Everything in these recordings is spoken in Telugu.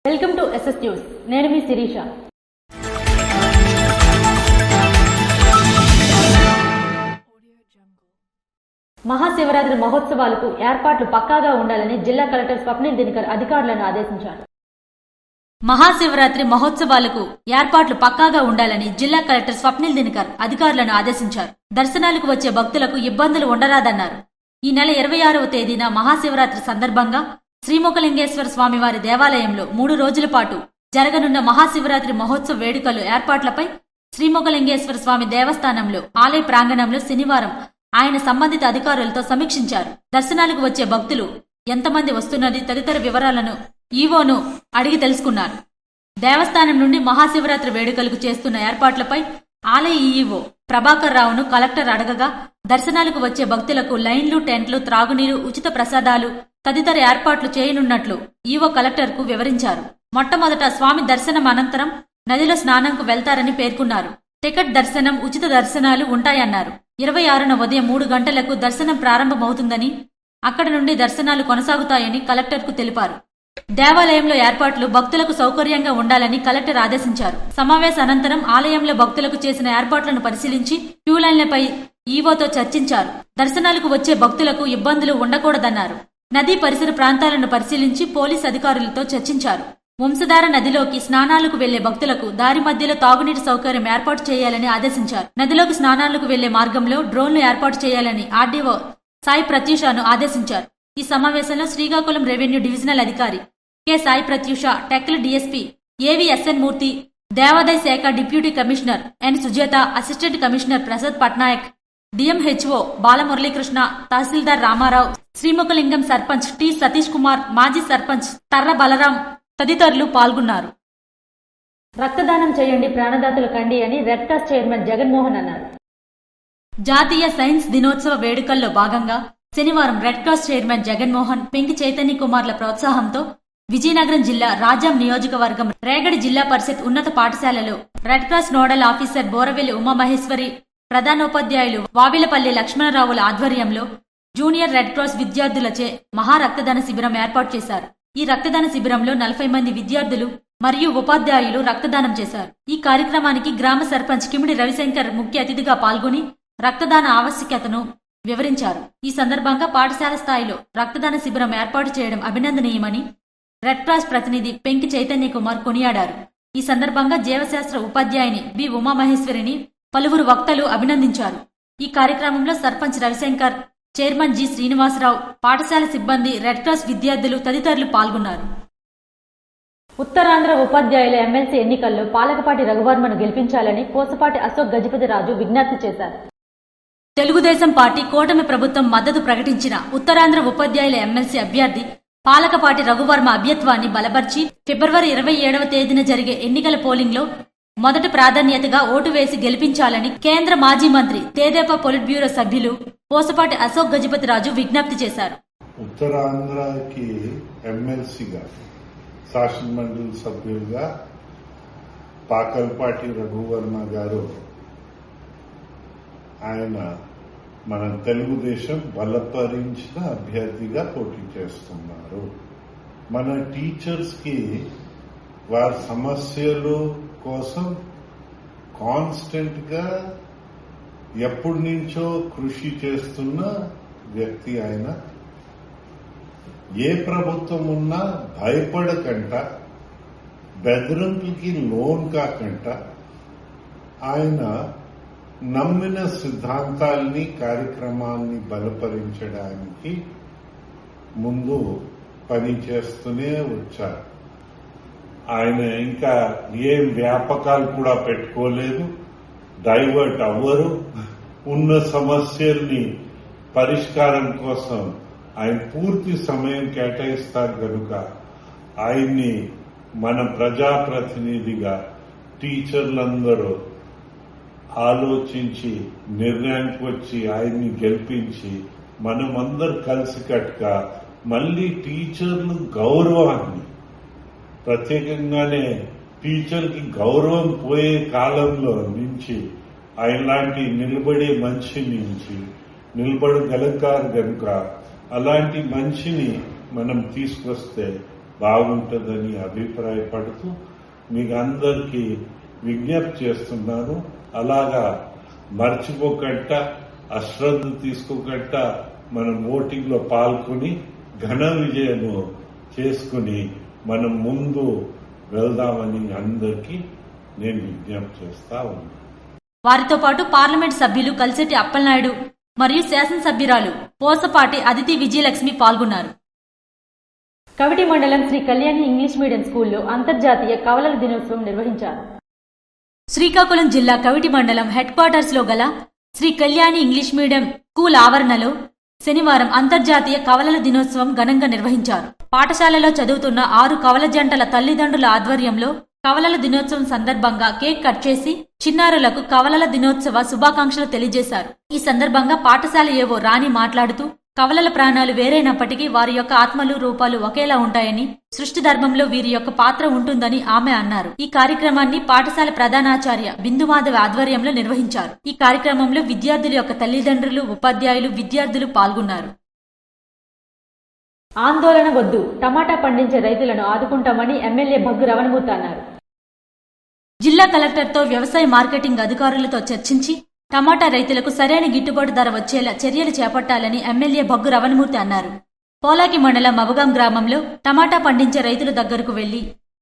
Welcome to SS news. నేను మీ శిరీష. మహాశివరాత్రి మహోత్సవాలకు ఏర్పాట్లు పక్కాగా ఉండాలని జిల్లా కలెక్టర్ స్వప్నిల్ దినకర్ అధికారులను ఆదేశించారు. మహాశివరాత్రి మహోత్సవాలకు ఏర్పాట్లు పక్కాగా ఉండాలని జిల్లా కలెక్టర్ స్వప్నిల్ దినకర్ అధికారులను ఆదేశించారు. దర్శనాలకు వచ్చే భక్తులకు ఇబ్బందులు ఉండరాదన్నారు. ఈ నెల 26వ తేదీన మహాశివరాత్రి సందర్భంగా శ్రీముఖలింగేశ్వర స్వామివారి దేవాలయంలో 3 రోజుల పాటు జరగనున్న మహాశివరాత్రి మహోత్సవ వేడుకలు ఏర్పాట్లపై శ్రీముఖలింగేశ్వర స్వామి దేవస్థానంలో ఆలయ ప్రాంగణంలో శనివారం ఆయన సంబంధిత అధికారులతో సమీక్షించారు. దర్శనాలకు వచ్చే భక్తులు ఎంతమంది వస్తున్నది తదితర వివరాలను ఈవోను అడిగి తెలుసుకున్నారు. దేవస్థానం నుండి మహాశివరాత్రి వేడుకలకు చేస్తున్న ఏర్పాట్లపై ఆలయ ఈవో ప్రభాకర్ రావును కలెక్టర్ అడగగా దర్శనాలకు వచ్చే భక్తులకు లైన్లు, టెంట్లు, త్రాగునీరు, ఉచిత ప్రసాదాలు తదితర ఏర్పాట్లు చేయనున్నట్లు ఈవో కలెక్టర్ కు వివరించారు. మొట్టమొదట స్వామి దర్శనం అనంతరం నదిలో స్నానంకు వెళ్తారని పేర్కొన్నారు. టికెట్ దర్శనం, ఉచిత దర్శనాలు ఉంటాయన్నారు. 26న ఉదయం 3 గంటలకు దర్శనం ప్రారంభమవుతుందని, అక్కడి నుండి దర్శనాలు కొనసాగుతాయని కలెక్టర్ కు తెలిపారు. దేవాలయంలో ఏర్పాట్లు భక్తులకు సౌకర్యంగా ఉండాలని కలెక్టర్ ఆదేశించారు. సమావేశ అనంతరం ఆలయంలో భక్తులకు చేసిన ఏర్పాట్లను పరిశీలించి క్యూలైన్లపై ఈవోతో చర్చించారు. దర్శనాలకు వచ్చే భక్తులకు ఇబ్బందులు ఉండకూడదన్నారు. నదీ పరిసర ప్రాంతాలను పరిశీలించి పోలీస్ అధికారులతో చర్చించారు. వంశధార నదిలోకి స్నానాలకు వెళ్లే భక్తులకు దారి మధ్యలో తాగునీటి సౌకర్యం ఏర్పాటు చేయాలని ఆదేశించారు. నదిలోకి స్నానాలకు వెళ్లే మార్గంలో డ్రోన్లు ఏర్పాటు చేయాలని ఆర్డీఓ సాయి ప్రత్యూషను ఆదేశించారు. ఈ సమావేశంలో శ్రీకాకుళం రెవెన్యూ డివిజనల్ అధికారి K Sai Pratyusha, Tekkali DSP AVSN Murthy, దేవాదాయ శాఖ deputy commissioner N Sujatha, assistant commissioner Prasad Patnaik, DMHO Balamuralikrishna, తహసీల్దార్ రామారావు, శ్రీముఖలింగం సర్పంచ్ టి సతీష్ కుమార్, మాజీ సర్పంచ్ తర్ర బలరాం తదితరులు పాల్గొన్నారు. రక్తదానం చేయండి, ప్రాణదాతలు కండి అని రెడ్ క్రాస్ చైర్మన్ జగన్మోహన్ అన్నారు. జాతీయ సైన్స్ దినోత్సవ వేడుకల్లో భాగంగా శనివారం red cross chairman Jaganmohan, Penki Chaitanya కుమార్ల ప్రోత్సాహంతో విజయనగరం జిల్లా రాజాం నియోజకవర్గం రేగడి జిల్లా పరిషత్ ఉన్నత పాఠశాలలో red cross nodal officer Boravelli Umamaheswari, ప్రధానోపాధ్యాయులు వావిలపల్లి లక్ష్మణరావుల ఆధ్వర్యంలో జూనియర్ రెడ్ క్రాస్ విద్యార్థులచే మహా రక్తదాన శిబిరం ఏర్పాటు చేశారు. ఈ రక్తదాన శిబిరంలో 40 మంది విద్యార్థులు మరియు ఉపాధ్యాయులు రక్తదానం చేశారు. ఈ కార్యక్రమానికి గ్రామ సర్పంచ్ కిమిడి రవిశంకర్ ముఖ్య అతిథిగా పాల్గొని రక్తదాన ఆవశ్యకతను వివరించారు. ఈ సందర్భంగా పాఠశాల స్థాయిలో రక్తదాన శిబిరం ఏర్పాటు చేయడం అభినందనీయమని రెడ్ క్రాస్ ప్రతినిధి పెంకి చైతన్య కుమార్ కొనియాడారు. ఈ సందర్భంగా జీవశాస్త్ర ఉపాధ్యాయుని బి ఉమామహేశ్వరిని పలువురు వక్తలు అభినందించారు. ఈ కార్యక్రమంలో సర్పంచ్ రవిశంకర్, చైర్మన్ జి శ్రీనివాసరావు, పాఠశాల సిబ్బంది, రెడ్ క్రాస్ విద్యార్థులు తదితరులు పాల్గొన్నారు. ఉత్తరాంధ్ర ఉపాధ్యాయుల ఎమ్మెల్సీ ఎన్నికల్లో పాలకపాటి రఘువర్మను గెలిపించాలని కోసపాటి అశోక్ గజపతిరాజు విజ్ఞప్తి చేశారు. తెలుగుదేశం పార్టీ కూటమి ప్రభుత్వం మద్దతు ప్రకటించిన ఉత్తరాంధ్ర ఉపాధ్యాయుల ఎమ్మెల్సీ అభ్యర్థి పాలకపాటి రఘువర్మ అభ్యత్వాన్ని బలపర్చి ఫిబ్రవరి 27వ తేదీన జరిగే ఎన్నికల పోలింగ్లో మొదటి ప్రాధాన్యతగా ఓటు వేసి గెలిపించాలని కేంద్ర మాజీ మంత్రి తెదేపా పొలిట్ బ్యూరో సభ్యులు పోసపాటి అశోక్ గజపతిరాజు విజ్ఞప్తి చేశారు. ఉత్తరాంధ్రకి ఎమ్మెల్సీగా, శాసన మండలి సభ్యులుగా పాకల్పాటి రఘువర్మ గారు ఆయన మన తెలుగుదేశం బలపరించిన అభ్యర్థిగా పోటీ చేస్తున్నారు. మన టీచర్స్ కి వారి సమస్యలు కోసం కాన్స్టెంట్ గా ఎప్పటి నుంచో కృషి చేస్తున్న వ్యక్తి ఆయన. ఏ ప్రభుత్వం ఉన్నా భయపడకంట, బెదిరింపులకి లోన్ కాకంట ఆయన నమ్మిన సిద్ధాంతాల్ని, కార్యక్రమాల్ని బలపరించడానికి ముందు పనిచేస్తూనే వచ్చారు. ఆయన ఇంకా ఏం వ్యాపకాలు కూడా పెట్టుకోలేదు, డైవర్ట్ అవ్వరు. ఉన్న సమస్యల్ని పరిష్కారం కోసం ఆయన పూర్తి సమయం కేటాయిస్తారు కనుక ఆయన్ని మన ప్రజాప్రతినిధిగా టీచర్లందరూ ఆలోచించి నిర్ణయానికి వచ్చి ఆయన్ని గెలిపించి మనమందరూ కలిసికట్టుగా మళ్లీ టీచర్లు గౌరవాన్ని, ప్రత్యేకంగానే టీచర్కి గౌరవం పోయే కాలంలో నుంచి ఆయనలాంటి నిలబడే మనిషి నుంచి నిలబడగలుగుతారు కనుక అలాంటి మనిషిని మనం తీసుకొస్తే బాగుంటుందని అభిప్రాయపడుతూ మీకు అందరికీ విజ్ఞప్తి చేస్తున్నాను. అలాగా మర్చిపోకట్ట, అశ్రద్ధ తీసుకోకట్ట మనం ఓటింగ్ లో పాల్గొని ఘన విజయము చేసుకుని మనం ముందు వెళ్దామని అందరికీ నేను విజ్ఞప్తి చేస్తా ఉన్నాను. వారితో పాటు పార్లమెంట్ సభ్యులు కలిసెట్టి అప్పలనాయుడు మరియు శాసనసభ్యురాలు పోసపాటి అదితి విజయలక్ష్మి పాల్గొన్నారు. కవిటి మండలం శ్రీ కళ్యాణి ఇంగ్లీష్ మీడియం స్కూల్లో అంతర్జాతీయ కవలల దినోత్సవం నిర్వహించారు. శ్రీకాకుళం జిల్లా కవిటి మండలం హెడ్ క్వార్టర్స్ లో గల Sri Kalyani English medium school ఆవరణలో శనివారం అంతర్జాతీయ కవలల దినోత్సవం ఘనంగా నిర్వహించారు. పాఠశాలలో చదువుతున్న 6 కవల జంటల తల్లిదండ్రుల ఆధ్వర్యంలో కవలల దినోత్సవం సందర్భంగా కేక్ కట్ చేసి చిన్నారులకు కవలల దినోత్సవ శుభాకాంక్షలు తెలియజేశారు. ఈ సందర్భంగా పాఠశాల ఏవో రాణి మాట్లాడుతూ కవలల ప్రాణాలు వేరైనప్పటికీ వారి యొక్క ఆత్మలు రూపాలు ఒకేలా ఉంటాయని, సృష్టి ధర్మంలో వీరి యొక్క పాత్ర ఉంటుందని ఆమె అన్నారు. ఈ కార్యక్రమాన్ని పాఠశాల ప్రధానాచార్య బిందుమాధవ్ ఆధ్వర్యంలో నిర్వహించారు. ఈ కార్యక్రమంలో విద్యార్థుల యొక్క తల్లిదండ్రులు, ఉపాధ్యాయులు, విద్యార్థులు పాల్గొన్నారు. ఆందోళన వద్దు, టమాటా పండించే రైతులను ఆదుకుంటామని ఎమ్మెల్యే భగ్గు రమణమూర్తి అన్నారు. జిల్లా కలెక్టర్తో వ్యవసాయ మార్కెటింగ్ అధికారులతో చర్చించి టమాటా రైతులకు సరైన గిట్టుబాటు ధర వచ్చేలా చర్యలు చేపట్టాలని ఎమ్మెల్యే భగ్గు రమణమూర్తి అన్నారు. పోలాకి మండలం మబగాం గ్రామంలో టమాటా పండించే రైతుల దగ్గరకు వెళ్లి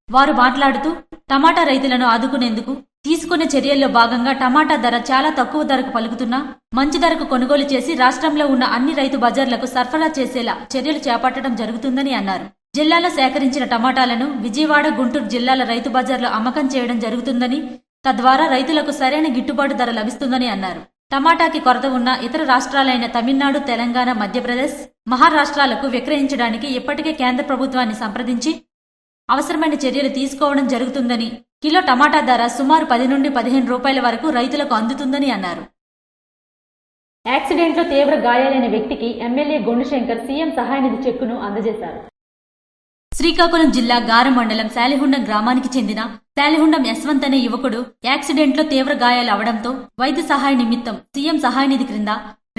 వారు మాట్లాడుతూ టమాటా రైతులను ఆదుకునేందుకు తీసుకునే చర్యల్లో భాగంగా టమాటా ధర చాలా తక్కువ ధరకు పలుకుతున్నా మంచి ధరకు కొనుగోలు చేసి రాష్ట్రంలో ఉన్న అన్ని రైతు బజార్లకు సరఫరా చేసేలా చర్యలు చేపట్టడం జరుగుతుందని అన్నారు. జిల్లాలో సేకరించిన టమాటాలను విజయవాడ, గుంటూరు జిల్లాల రైతు బజార్లో అమ్మకం చేయడం జరుగుతుందని, తద్వారా రైతులకు సరైన గిట్టుబాటు ధర లభిస్తుందని అన్నారు. టమాటాకి కొరత ఉన్న ఇతర రాష్ట్రాలైన తమిళనాడు, తెలంగాణ, మధ్యప్రదేశ్, మహారాష్ట్రాలకు విక్రయించడానికి ఇప్పటికే కేంద్ర ప్రభుత్వాన్ని సంప్రదించి అవసరమైన చర్యలు తీసుకోవడం జరుగుతుందని, కిలో టమాటా ధర సుమారు 10 నుండి 15 రూపాయల వరకు రైతులకు అందుతుందని అన్నారు. యాక్సిడెంట్లో తీవ్ర గాయాలైన వ్యక్తికి ఎమ్మెల్యే గొండుశంకర్ సీఎం సహాయనిధి చెక్కును అందజేశారు. శ్రీకాకుళం జిల్లా గారం మండలం శాలిహుండం గ్రామానికి చెందిన శాలిహుండం యశ్వంత్ అనే యువకుడు యాక్సిడెంట్లో తీవ్ర గాయాలు అవడంతో వైద్య సహాయ నిమిత్తం సీఎం సహాయనిధి క్రింద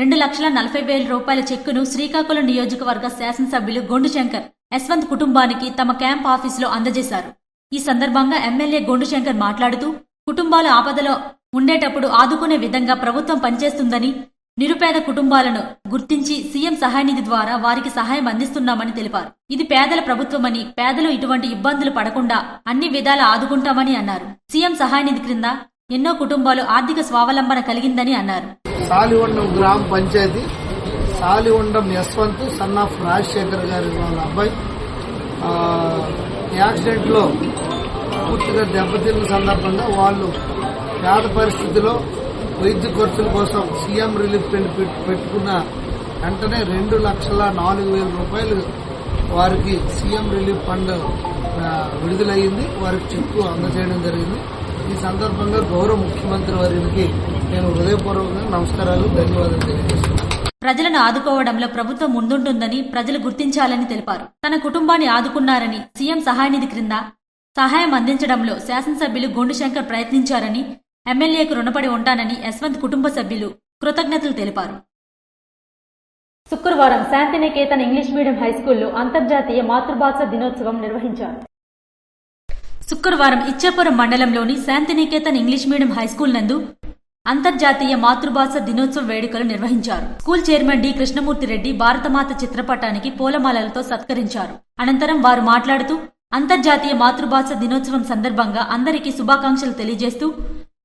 2,40,000 రూపాయల చెక్కును శ్రీకాకుళం నియోజకవర్గ శాసనసభ్యులు గొండుశంకర్ యశ్వంత్ కుటుంబానికి తమ క్యాంప్ ఆఫీసులో అందజేశారు. ఈ సందర్భంగా ఎమ్మెల్యే గొండుశంకర్ మాట్లాడుతూ కుటుంబాలు ఆపదలో ఉండేటప్పుడు ఆదుకునే విధంగా ప్రభుత్వం పనిచేస్తుందని, నిరుపేద కుటుంబాలను గుర్తించి సీఎం సహాయనిధి ద్వారా వారికి సహాయం అందిస్తున్నామని తెలిపారు. ఇది పేదల ప్రభుత్వమని, పేదలు ఇటువంటి ఇబ్బందులు పడకుండా అన్ని విధాల ఆదుకుంటామని అన్నారు. సీఎం సహాయనిధి క్రింద ఎన్నో కుటుంబాలు ఆర్థిక స్వావలంబన కలిగిందని అన్నారు. సాలిహుండం గ్రామ పంచాయతీ సాలిహుండం యశ్వంత్ సన్ ఆఫ్ రాజశేఖర్ గారి వాళ్ళ అబ్బాయి యాక్సిడెంట్ లో పూర్తిగా దెబ్బతిన్న సందర్భంగా వాళ్ళు పేద పరిస్థితిలో వైద్య ఖర్చుల కోసం సీఎం రిలీఫ్ ఫండ్ పెట్టుకున్న వెంటనే 2,04,000 రూపాయలు వారికి సీఎం రిలీఫ్ ఫండ్ విడుదలయ్యింది. వారికి చెక్కు అందజేయడం జరిగింది. ఈ సందర్భంగా గౌరవ ముఖ్యమంత్రి వారికి నేను హృదయపూర్వకంగా నమస్కారాలు, ధన్యవాదాలు తెలియజేస్తున్నాను. ప్రజలను ఆదుకోవడంలో ప్రభుత్వం ముందుంటుందని ప్రజలు గుర్తించాలని తెలిపారు. తన కుటుంబాన్ని ఆదుకున్నారని, సీఎం సహాయనిధి క్రింద సహాయం అందించడంలో శాసనసభ్యులు గొండుశంకర్ ప్రయత్నించారని, ఎమ్మెల్యేకు రుణపడి ఉంటానని యశ్వంత్ కుటుంబ సభ్యులు కృతజ్ఞతలు తెలిపారు. శుక్రవారం శాంతినికేతన్ ఇంగ్లీష్ మీడియం హైస్కూల్లో అంతర్జాతీయ మాతృభాష దినోత్సవం నిర్వహించారు. శుక్రవారం ఇచ్చాపురం మండలంలోని శాంతినికేతన్ ఇంగ్లీష్ మీడియం హైస్కూల్ నందు అంతర్జాతీయ మాతృభాష దినోత్సవ వేడుకలు నిర్వహించారు. School chairman D Krishnamurthy Reddy Bharatamata చిత్రపటానికి పూలమాలలతో సత్కరించారు. అనంతరం వారు మాట్లాడుతూ అంతర్జాతీయ మాతృభాష దినోత్సవం సందర్భంగా అందరికీ శుభాకాంక్షలు తెలియజేస్తూ,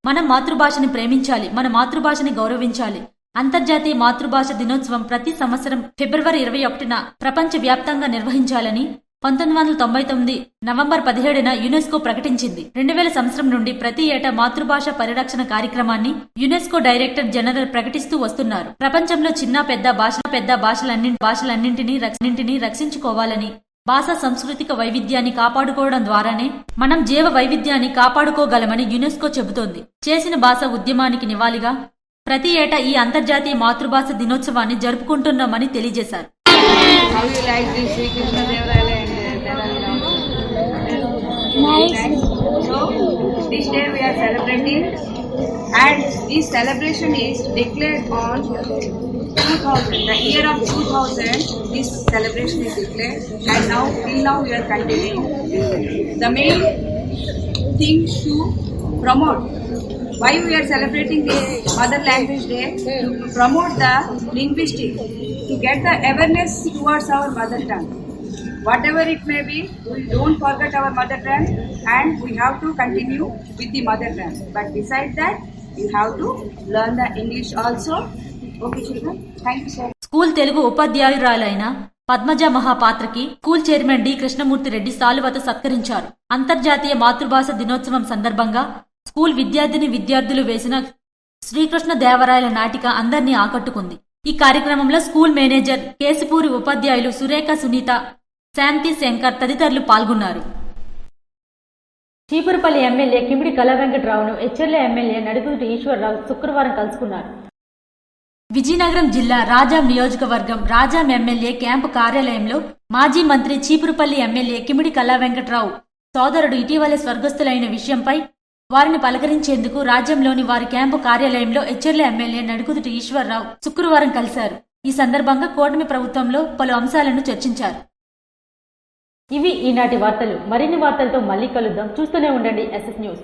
మనం మాతృభాషని ప్రేమించాలి, మన మాతృభాషని గౌరవించాలి. అంతర్జాతీయ మాతృభాష దినోత్సవం ప్రతి సంవత్సరం ఫిబ్రవరి 21న ప్రపంచ వ్యాప్తంగా నిర్వహించాలని 1999 నవంబర్ 17న యునెస్కో ప్రకటించింది. 2000 సంవత్సరం నుండి ప్రతి ఏటా మాతృభాష పరిరక్షణ కార్యక్రమాన్ని యునెస్కో డైరెక్టర్ జనరల్ ప్రకటిస్తూ వస్తున్నారు. ప్రపంచంలో చిన్న పెద్ద భాషలన్నింటినీ రక్షించుకోవాలని, భాషా సాంస్కృతిక వైవిధ్యాన్ని కాపాడుకోవడం ద్వారానే మనం జీవ వైవిధ్యాన్ని కాపాడుకోగలమని యునెస్కో చెబుతోంది. చేసిన భాష ఉద్యమానికి నివాళిగా ప్రతి ఏటా ఈ అంతర్జాతీయ మాతృభాష దినోత్సవాన్ని జరుపుకుంటున్నామని తెలియజేశారు. This day we are celebrating and this celebration is declared on 2000, the year of 2000. This celebration is declared, and now till now we are continuing. The main thing to promote why we are celebrating the Mother Language Day, to promote the linguistic, to get the awareness towards our mother tongue. Whatever it may be, we don't forget our mother tongue, and we have to continue with the mother tongue. But besides that, you have to learn the English also. Okay, children. Thank you, sir. School తెలుగు ఉపాధ్యాయురాలైన పద్మజ మహాపాత్రకి school chairman D Krishnamurthy Reddy సాలువతో సత్కరించారు. అంతర్జాతీయ మాతృభాష దినోత్సవం సందర్భంగా స్కూల్ విద్యార్థులు వేసిన శ్రీకృష్ణ దేవరాయల నాటిక అందరినీ ఆకట్టుకుంది. ఈ కార్యక్రమంలో స్కూల్ మేనేజర్ కేశపూరి, ఉపాధ్యాయులు సురేఖ, సునీత, శాంతి, శంకర్ తదితరులు పాల్గొన్నారు. చీపురుపల్లి ఎమ్మెల్యే కిమిడి కళా వెంకటరావును హెచ్ఎర్ల ఎమ్మెల్యే నడుగుటి ఈశ్వరరావు శుక్రవారం కలుసుకున్నారు. విజయనగరం జిల్లా రాజాం నియోజకవర్గం రాజాం ఎమ్మెల్యే క్యాంపు కార్యాలయంలో మాజీ మంత్రి చీపురుపల్లి ఎమ్మెల్యే కిమిడి కళా వెంకటరావు సోదరుడు ఇటీవలే స్వర్గస్థులైన విషయంపై వారిని పలకరించేందుకు రాజ్యంలోని వారి క్యాంపు కార్యాలయంలో హెచ్ఎర్ల ఎమ్మెల్యే నడుగుటి ఈశ్వరరావు శుక్రవారం కలిశారు. ఈ సందర్భంగా కూటమి ప్రభుత్వంలో పలు అంశాలను చర్చించారు. ఇవి ఈనాటి వార్తలు. మరిన్ని వార్తలతో మళ్ళీ కలుద్దాం. చూస్తూనే ఉండండి SS న్యూస్.